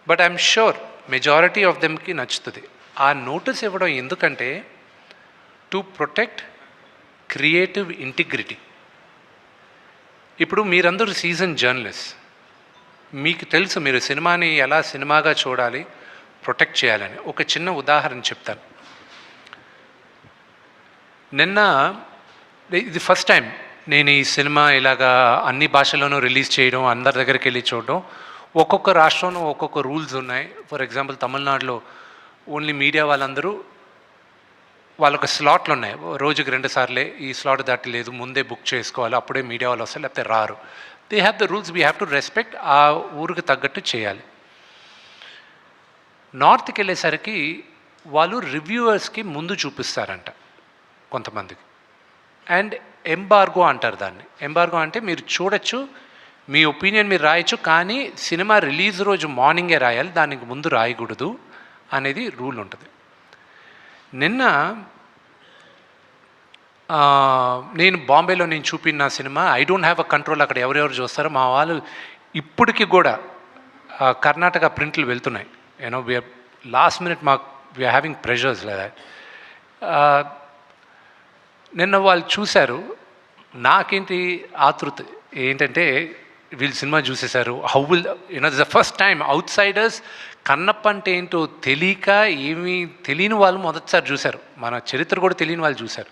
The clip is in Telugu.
But I'm sure majority of దెమ్కి నచ్చుతుంది. ఆ నోటీస్ ఇవ్వడం ఎందుకంటే టు ప్రొటెక్ట్ క్రియేటివ్ ఇంటిగ్రిటీ. ఇప్పుడు మీరందరూ సీజన్ జర్నలిస్ట్, మీకు తెలుసు మీరు సినిమాని ఎలా సినిమాగా చూడాలి, ప్రొటెక్ట్ చేయాలని. ఒక చిన్న ఉదాహరణ చెప్తాను. నిన్న ఇది ఫస్ట్ టైం నేను ఈ సినిమా ఇలాగా అన్ని భాషల్లోనూ రిలీజ్ చేయడం, అందరి దగ్గరికి వెళ్ళి చూడడం. ఒక్కొక్క రాష్ట్రంలో ఒక్కొక్క రూల్స్ ఉన్నాయి. ఫర్ ఎగ్జాంపుల్ తమిళనాడులో ఓన్లీ మీడియా వాళ్ళందరూ వాళ్ళొక స్లాట్లు ఉన్నాయి, రోజుకి 2 సార్లే, ఈ స్లాట్ దాటి లేదు, ముందే బుక్ చేసుకోవాలి, అప్పుడే మీడియా వాళ్ళు వస్తారు, లేకపోతే రారు. They have the rules, we have to respect, ఆ ఊరికి తగ్గట్టు చేయాలి. నార్త్కి వెళ్ళేసరికి వాళ్ళు రివ్యూవర్స్కి ముందు చూపిస్తారంట కొంతమందికి, అండ్ ఎంబార్గో అంటారు దాన్ని. ఎంబార్గో అంటే మీరు చూడొచ్చు, మీ ఒపీనియన్ మీరు రాయొచ్చు, కానీ సినిమా రిలీజ్ రోజు మార్నింగే రాయాలి, దానికి ముందు రాయకూడదు అనేది రూల్ ఉంటుంది. నిన్న నేను బాంబేలో నేను చూపిన cinema I don't have a control, అక్కడ ఎవరెవరు చూస్తారో మా వాళ్ళు ఇప్పటికి కూడా కర్ణాటక ప్రింట్లు వెళ్తున్నాయి. You know we are last minute we are having pressures లేదా. నిన్న వాళ్ళు చూశారు, నాకేంటి ఆతృత ఏంటంటే వీళ్ళు సినిమా చూసేశారు, how will you know the first time outsiders Kannappa అంటే ఏంటో తెలియక ఏమీ తెలియని వాళ్ళు మొదటిసారి చూశారు, మన చరిత్ర కూడా తెలియని వాళ్ళు చూశారు.